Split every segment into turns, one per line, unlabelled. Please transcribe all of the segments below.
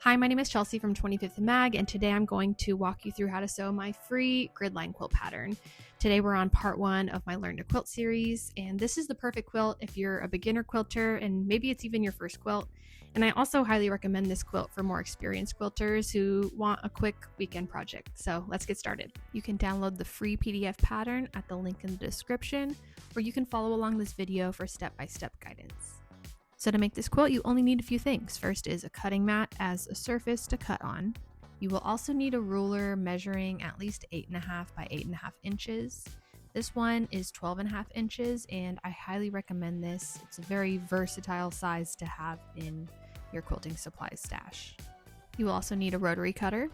Hi, my name is Chelsea from 25th Mag, and today I'm going to walk you through how to sew my free Gridline quilt pattern. Today we're on part 1 of my Learn to Quilt series, and this is the perfect quilt if you're a beginner quilter and maybe it's even your first quilt. And I also highly recommend this quilt for more experienced quilters who want a quick weekend project. So let's get started. You can download the free PDF pattern at the link in the description, or you can follow along this video for step-by-step guidance. So to make this quilt, you only need a few things. First is a cutting mat as a surface to cut on. You will also need a ruler measuring at least 8.5 by 8.5 inches. This one is 12.5 inches, and I highly recommend this. It's a very versatile size to have in your quilting supplies stash. You will also need a rotary cutter.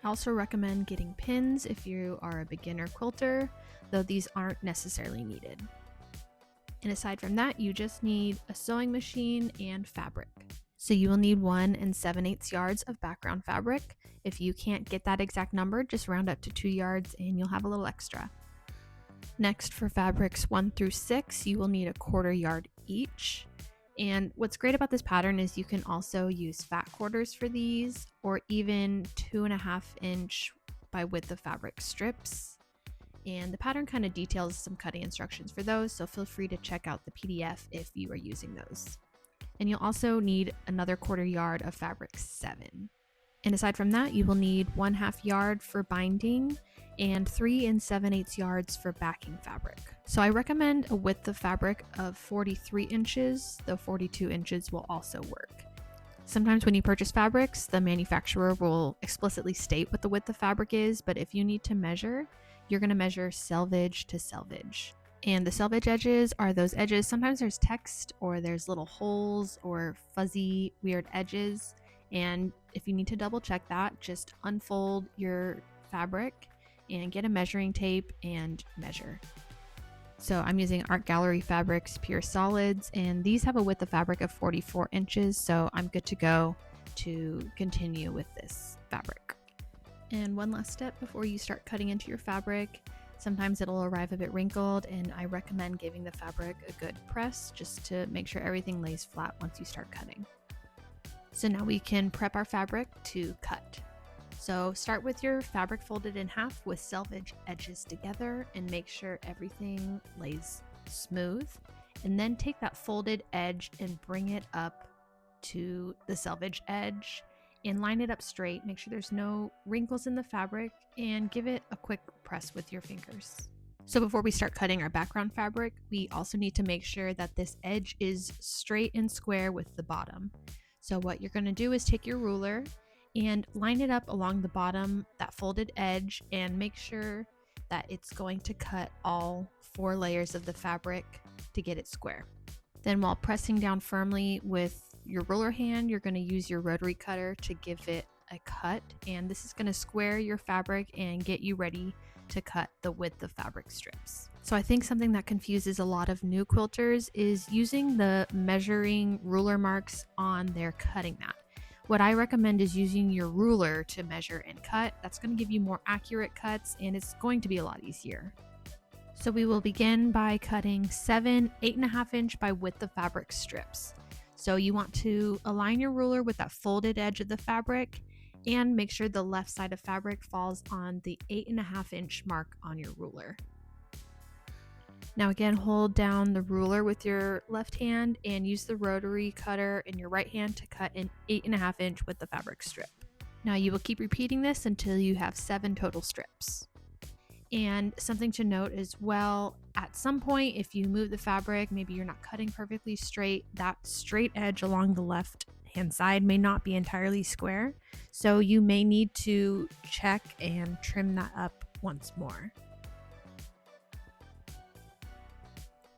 I also recommend getting pins if you are a beginner quilter, though these aren't necessarily needed. And aside from that, you just need a sewing machine and fabric. So you will need 1 7/8 yards of background fabric. If you can't get that exact number, just round up to 2 yards and you'll have a little extra. Next, for fabrics 1 through 6, you will need a 1/4 yard each. And what's great about this pattern is you can also use fat quarters for these, or even 2.5 inch by width of fabric strips. And the pattern kind of details some cutting instructions for those, so feel free to check out the PDF if you are using those. And you'll also need another 1/4 yard of fabric 7. And aside from that, you will need 1/2 yard for binding and 3 7/8 yards for backing fabric. So I recommend a width of fabric of 43 inches, though 42 inches will also work. Sometimes when you purchase fabrics, the manufacturer will explicitly state what the width of fabric is, but if you need to measure, you're going to measure selvage to selvage. And the selvage edges are those edges, sometimes there's text or there's little holes or fuzzy weird edges. And if you need to double check that, just unfold your fabric and get a measuring tape and measure. So I'm using Art Gallery Fabrics Pure Solids, and these have a width of fabric of 44 inches, so I'm good to go to continue with this fabric. And one last step before you start cutting into your fabric, sometimes it'll arrive a bit wrinkled, and I recommend giving the fabric a good press just to make sure everything lays flat once you start cutting. So now we can prep our fabric to cut. So start with your fabric folded in half with selvage edges together and make sure everything lays smooth. And then take that folded edge and bring it up to the selvage edge and line it up straight. Make sure there's no wrinkles in the fabric and give it a quick press with your fingers. So before we start cutting our background fabric, we also need to make sure that this edge is straight and square with the bottom. So what you're going to do is take your ruler and line it up along the bottom, that folded edge, and make sure that it's going to cut all 4 layers of the fabric to get it square. Then while pressing down firmly with your ruler hand, you're going to use your rotary cutter to give it a cut, and this is going to square your fabric and get you ready to cut the width of fabric strips. So I think something that confuses a lot of new quilters is using the measuring ruler marks on their cutting mat. What I recommend is using your ruler to measure and cut. That's going to give you more accurate cuts, and it's going to be a lot easier. So we will begin by cutting 7 8.5 inch by width of fabric strips. So you want to align your ruler with that folded edge of the fabric and make sure the left side of fabric falls on the 8.5 inch mark on your ruler. Now again, hold down the ruler with your left hand and use the rotary cutter in your right hand to cut an 8.5 inch width of fabric strip. Now you will keep repeating this until you have 7 total strips. And something to note as well, at some point if you move the fabric, maybe you're not cutting perfectly straight, that straight edge along the left hand side may not be entirely square. So you may need to check and trim that up once more.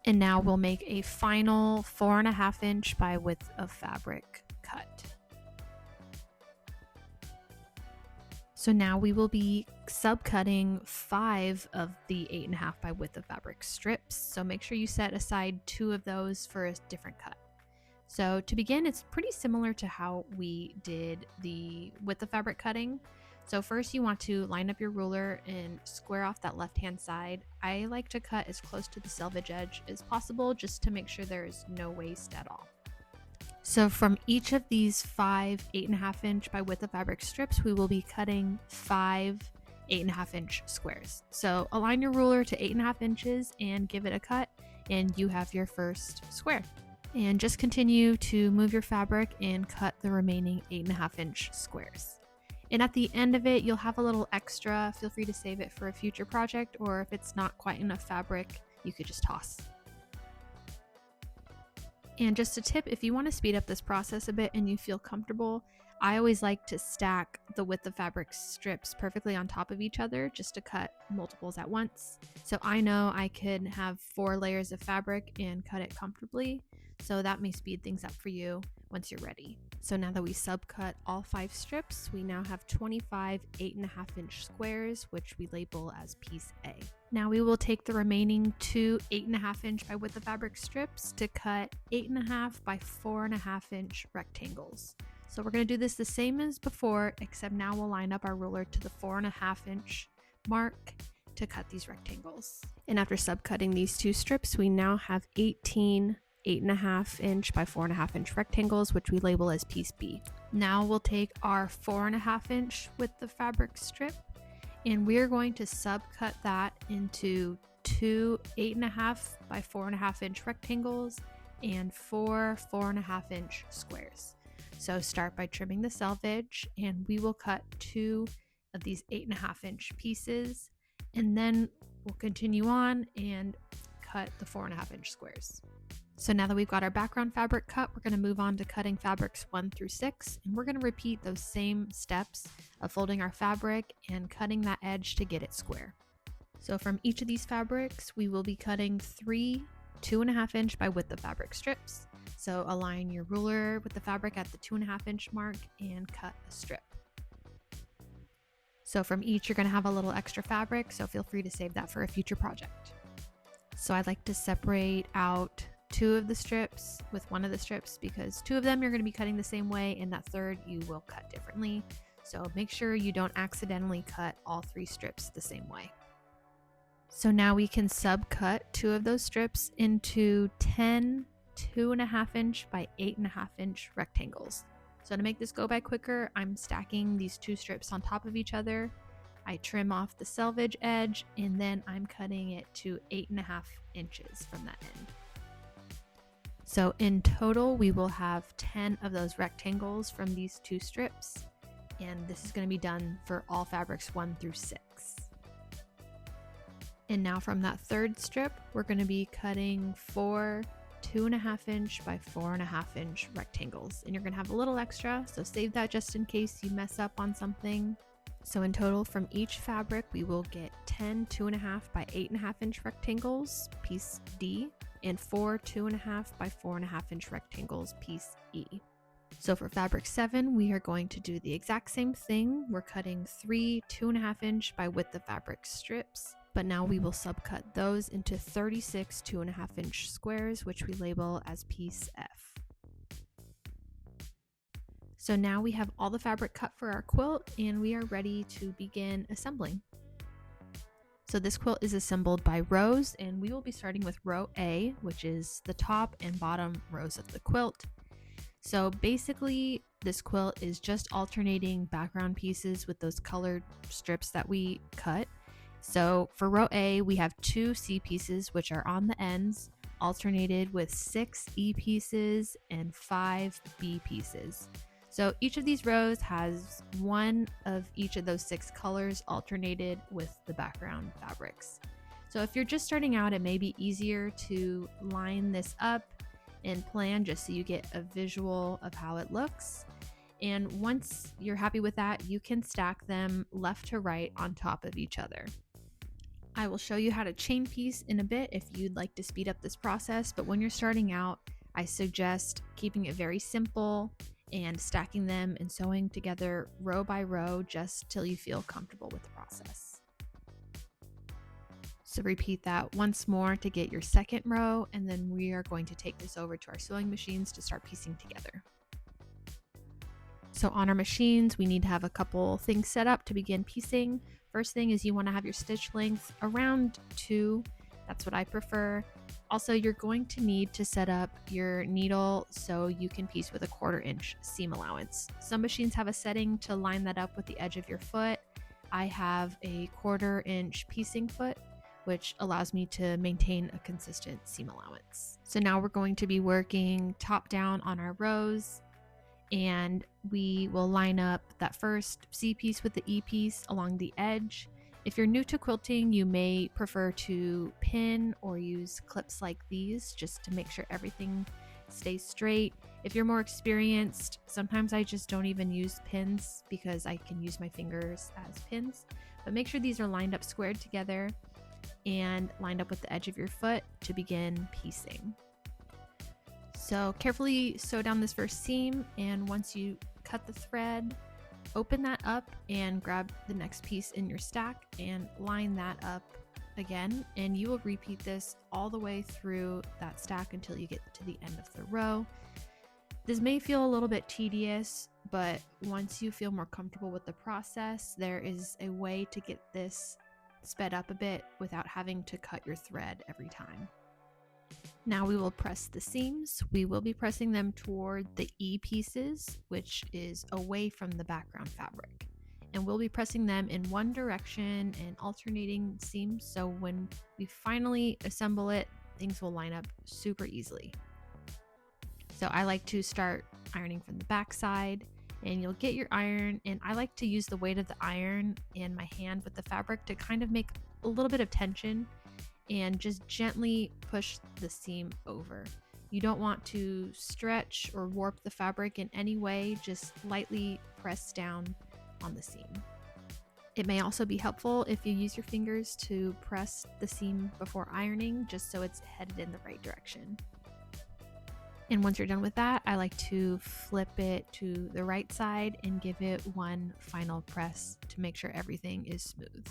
And now we'll make a final 4.5 inch by width of fabric cut. So now we will be subcutting 5 of the 8.5 by width of fabric strips. So make sure you set aside 2 of those for a different cut. So to begin, it's pretty similar to how we did the width of fabric cutting. So first you want to line up your ruler and square off that left-hand side. I like to cut as close to the selvage edge as possible just to make sure there is no waste at all. So from each of these 5 8.5 inch by width of fabric strips, we will be cutting 5 8.5 inch squares. So align your ruler to 8.5 inches and give it a cut, and you have your first square. And just continue to move your fabric and cut the remaining 8.5 inch squares. And at the end of it, you'll have a little extra. Feel free to save it for a future project, or if it's not quite enough fabric, you could just toss. And just a tip, if you want to speed up this process a bit and you feel comfortable, I always like to stack the width of fabric strips perfectly on top of each other just to cut multiples at once. So I know I can have 4 layers of fabric and cut it comfortably. So that may speed things up for you once you're ready. So now that we subcut all 5 strips, we now have 25 8.5 inch squares, which we label as piece A. Now we will take the remaining 2 8.5 inch by width of fabric strips to cut 8.5 by 4.5 inch rectangles. So we're going to do this the same as before, except now we'll line up our ruler to the 4.5 inch mark to cut these rectangles. And after subcutting these 2 strips, we now have 18 8.5 inch by 4.5 inch rectangles, which we label as piece B. Now we'll take our 4.5 inch width of fabric strip, and we're going to subcut that into 2 8.5 by 4.5 inch rectangles and 4 4.5 inch squares. So start by trimming the selvage, and we will cut 2 of these 8.5 inch pieces, and then we'll continue on and cut the 4.5 inch squares. So now that we've got our background fabric cut, we're going to move on to cutting fabrics 1 through 6, and we're going to repeat those same steps of folding our fabric and cutting that edge to get it square. So from each of these fabrics, we will be cutting 3 2.5 inch by width of fabric strips. So align your ruler with the fabric at the 2.5 inch mark and cut a strip. So from each, you're going to have a little extra fabric, so feel free to save that for a future project. So I'd like to separate out 2 of the strips with 1 of the strips, because 2 of them you're going to be cutting the same way, and that 3rd you will cut differently. So make sure you don't accidentally cut all 3 strips the same way. So now we can subcut 2 of those strips into 10 2.5 inch by 8.5 inch rectangles. So to make this go by quicker, I'm stacking these 2 strips on top of each other. I trim off the selvage edge, and then I'm cutting it to 8.5 inches from that end. So in total, we will have 10 of those rectangles from these 2 strips, and this is going to be done for all fabrics 1 through 6. And now from that 3rd strip, we're going to be cutting 4 2.5 inch by 4.5 inch rectangles, and you're going to have a little extra, so save that just in case you mess up on something. So in total, from each fabric, we will get 10 2.5 by 8.5 inch rectangles, piece D, and 4 2.5 by 4.5 inch rectangles, piece E. So for fabric 7, we are going to do the exact same thing. We're cutting 3 2.5 inch by width of fabric strips, but now we will subcut those into 36 2.5 inch squares, which we label as piece F. So now we have all the fabric cut for our quilt, and we are ready to begin assembling. So this quilt is assembled by rows, and we will be starting with row A, which is the top and bottom rows of the quilt. So basically, this quilt is just alternating background pieces with those colored strips that we cut. So for row A, we have 2 C pieces, which are on the ends, alternated with 6 E pieces and 5 B pieces. So each of these rows has 1 of each of those 6 colors alternated with the background fabrics. So if you're just starting out, it may be easier to line this up and plan just so you get a visual of how it looks. And once you're happy with that, you can stack them left to right on top of each other. I will show you how to chain piece in a bit if you'd like to speed up this process, but when you're starting out, I suggest keeping it very simple and stacking them and sewing together row by row just till you feel comfortable with the process. So repeat that once more to get your second row, and then we are going to take this over to our sewing machines to start piecing together. So on our machines, we need to have a couple things set up to begin piecing. First thing is you want to have your stitch length around 2. That's what I prefer. Also, you're going to need to set up your needle so you can piece with a 1/4 inch seam allowance. Some machines have a setting to line that up with the edge of your foot. I have a 1/4 inch piecing foot, which allows me to maintain a consistent seam allowance. So now we're going to be working top down on our rows, and we will line up that first C piece with the E piece along the edge. If you're new to quilting, you may prefer to pin or use clips like these just to make sure everything stays straight. If you're more experienced, sometimes I just don't even use pins because I can use my fingers as pins. But make sure these are lined up squared together and lined up with the edge of your foot to begin piecing. So carefully sew down this first seam, and once you cut the thread, open that up and grab the next piece in your stack and line that up again, and you will repeat this all the way through that stack until you get to the end of the row. This may feel a little bit tedious, but once you feel more comfortable with the process, there is a way to get this sped up a bit without having to cut your thread every time. Now we will press the seams. We will be pressing them toward the E pieces, which is away from the background fabric. And we'll be pressing them in one direction and alternating seams, so when we finally assemble it, things will line up super easily. So I like to start ironing from the back side, and you'll get your iron, and I like to use the weight of the iron and my hand with the fabric to kind of make a little bit of tension and just gently push the seam over. You don't want to stretch or warp the fabric in any way, just lightly press down on the seam. It may also be helpful if you use your fingers to press the seam before ironing, just so it's headed in the right direction. And once you're done with that, I like to flip it to the right side and give it one final press to make sure everything is smooth.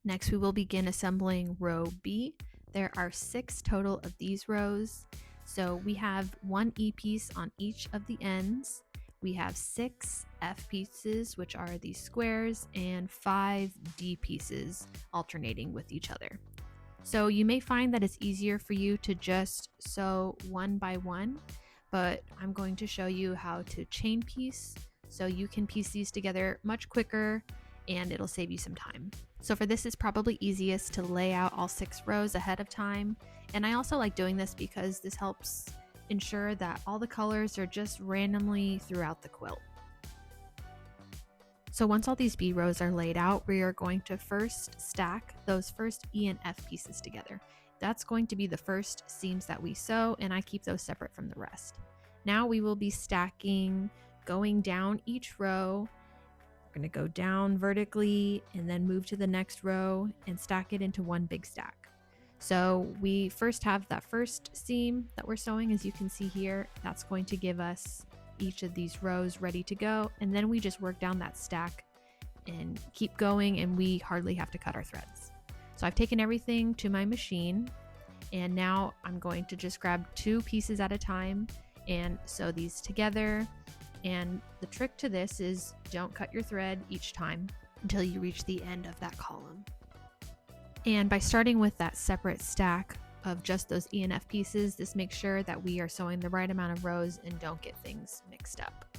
Next, we will begin assembling row B. There are 6 total of these rows. So we have 1 E piece on each of the ends. We have 6 F pieces, which are these squares, and 5 D pieces alternating with each other. So you may find that it's easier for you to just sew one by one, but I'm going to show you how to chain piece so you can piece these together much quicker and it'll save you some time. So for this, it's probably easiest to lay out all 6 rows ahead of time. And I also like doing this because this helps ensure that all the colors are just randomly throughout the quilt. So once all these B rows are laid out, we are going to first stack those first E and F pieces together. That's going to be the first seams that we sew, and I keep those separate from the rest. Now we will be stacking, going down each row. We're going to go down vertically and then move to the next row and stack it into one big stack. So we first have that first seam that we're sewing, as you can see here. That's going to give us each of these rows ready to go, and then we just work down that stack and keep going, and we hardly have to cut our threads. So I've taken everything to my machine, and now I'm going to just grab 2 pieces at a time and sew these together. And the trick to this is don't cut your thread each time until you reach the end of that column. And by starting with that separate stack of just those E and F pieces, this makes sure that we are sewing the right amount of rows and don't get things mixed up.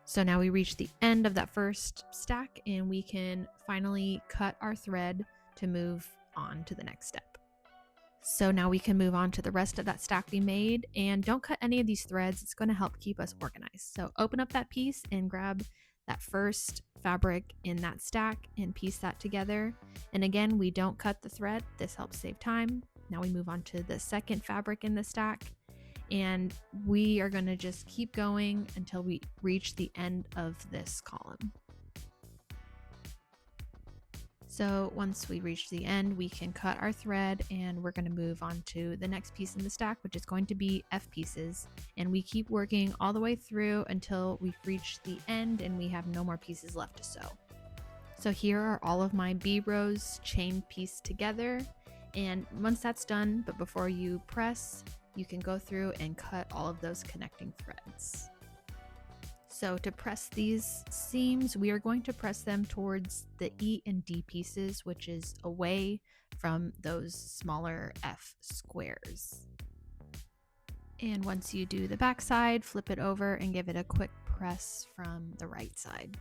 So now we reach the end of that first stack, and we can finally cut our thread to move on to the next step. So now we can move on to the rest of that stack we made, and don't cut any of these threads. It's going to help keep us organized. So open up that piece and grab that first fabric in that stack and piece that together. And again, we don't cut the thread. This helps save time. Now we move on to the second fabric in the stack, and we are going to just keep going until we reach the end of this column. So once we reach the end, we can cut our thread, and we're going to move on to the next piece in the stack, which is going to be F pieces. And we keep working all the way through until we've reached the end and we have no more pieces left to sew. So here are all of my B rows chain pieced together. And once that's done, but before you press, you can go through and cut all of those connecting threads. So to press these seams, we are going to press them towards the E and D pieces, which is away from those smaller F squares. And once you do the back side, flip it over and give it a quick press from the right side.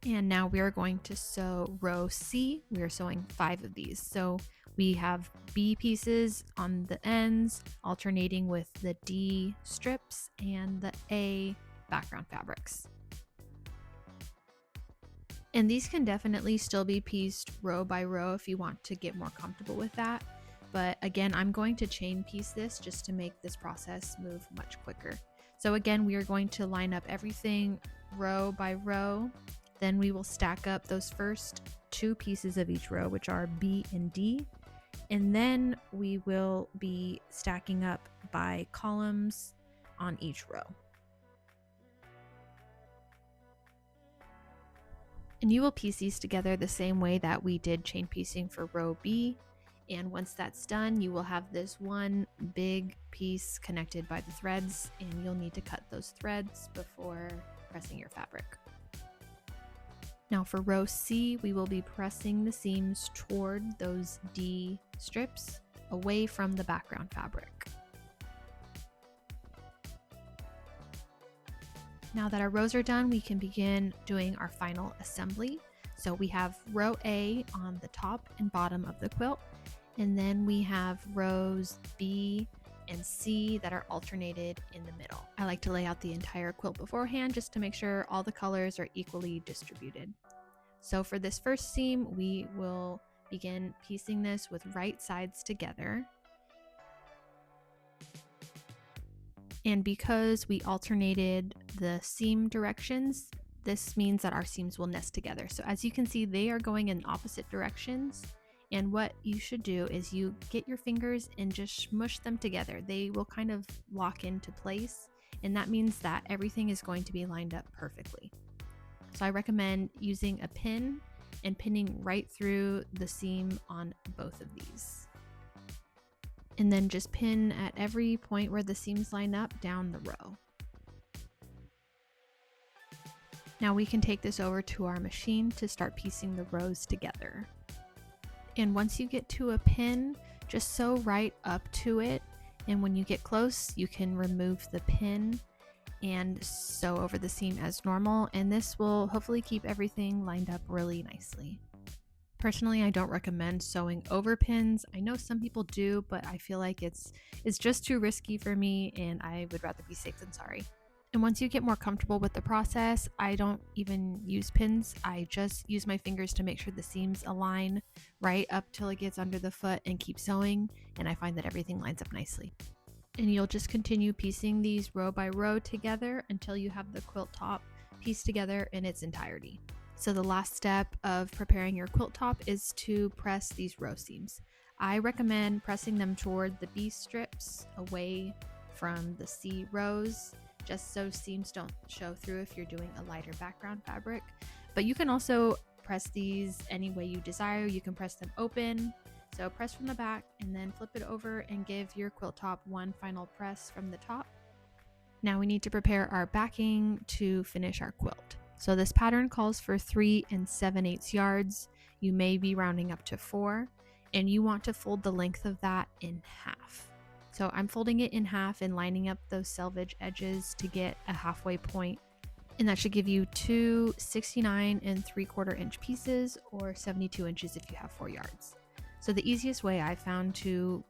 And now we are going to sew row C. We are sewing 5 of these. So we have B pieces on the ends, alternating with the D strips and the A background fabrics. And these can definitely still be pieced row by row if you want to get more comfortable with that. But again, I'm going to chain piece this just to make this process move much quicker. So again, we are going to line up everything row by row. Then we will stack up those first 2 pieces of each row, which are B and D. And then we will be stacking up by columns on each row. And you will piece these together the same way that we did chain piecing for row B. And once that's done, you will have this one big piece connected by the threads, and you'll need to cut those threads before pressing your fabric. Now for row C, we will be pressing the seams toward those D strips away from the background fabric. Now that our rows are done, we can begin doing our final assembly. So we have row A on the top and bottom of the quilt, and then we have rows B and C that are alternated in the middle. I like to lay out the entire quilt beforehand just to make sure all the colors are equally distributed. So for this first seam, we will begin piecing this with right sides together. And because we alternated the seam directions, this means that our seams will nest together. So as you can see, they are going in opposite directions. And what you should do is you get your fingers and just smush them together. They will kind of lock into place, and that means that everything is going to be lined up perfectly. So I recommend using a pin and pinning right through the seam on both of these. And then just pin at every point where the seams line up down the row. Now we can take this over to our machine to start piecing the rows together. And once you get to a pin, just sew right up to it. And when you get close, you can remove the pin and sew over the seam as normal. And this will hopefully keep everything lined up really nicely. Personally, I don't recommend sewing over pins. I know some people do, but I feel like it's just too risky for me, and I would rather be safe than sorry. And once you get more comfortable with the process, I don't even use pins. I just use my fingers to make sure the seams align right up till it gets under the foot and keep sewing, and I find that everything lines up nicely. And you'll just continue piecing these row by row together until you have the quilt top pieced together in its entirety. So the last step of preparing your quilt top is to press these row seams. I recommend pressing them toward the B strips away from the C rows, just so seams don't show through if you're doing a lighter background fabric. But you can also press these any way you desire. You can press them open. So press from the back and then flip it over and give your quilt top one final press from the top. Now we need to prepare our backing to finish our quilt. So this pattern calls for 3 7/8 yards. You may be rounding up to 4, and you want to fold the length of that in half. So I'm folding it in half and lining up those selvage edges to get a halfway point. And that should give you 2 69 3/4 inch pieces, or 72 inches if you have 4 yards. So the easiest way I found to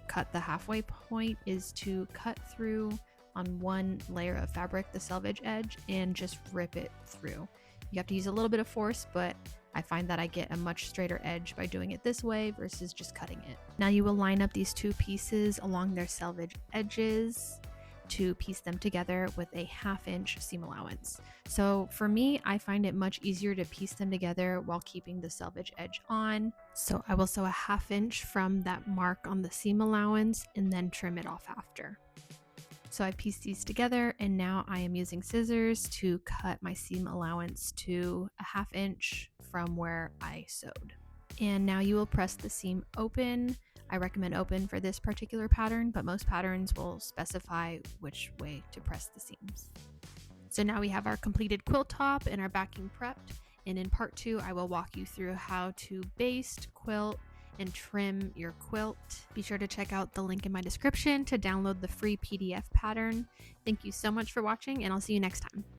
cut the halfway point is to cut through on one layer of fabric, the selvage edge, and just rip it through. You have to use a little bit of force, but I find that I get a much straighter edge by doing it this way versus just cutting it. Now you will line up these 2 pieces along their selvage edges to piece them together with a 1/2 inch seam allowance. So for me, I find it much easier to piece them together while keeping the selvage edge on. So I will sew a 1/2 inch from that mark on the seam allowance and then trim it off after. So I pieced these together, and now I am using scissors to cut my seam allowance to a 1/2 inch from where I sewed. And now you will press the seam open. I recommend open for this particular pattern, but most patterns will specify which way to press the seams. So now we have our completed quilt top and our backing prepped, And in part 2, I will walk you through how to baste, quilt, and trim your quilt. Be sure to check out the link in my description to download the free PDF pattern. Thank you so much for watching, and I'll see you next time.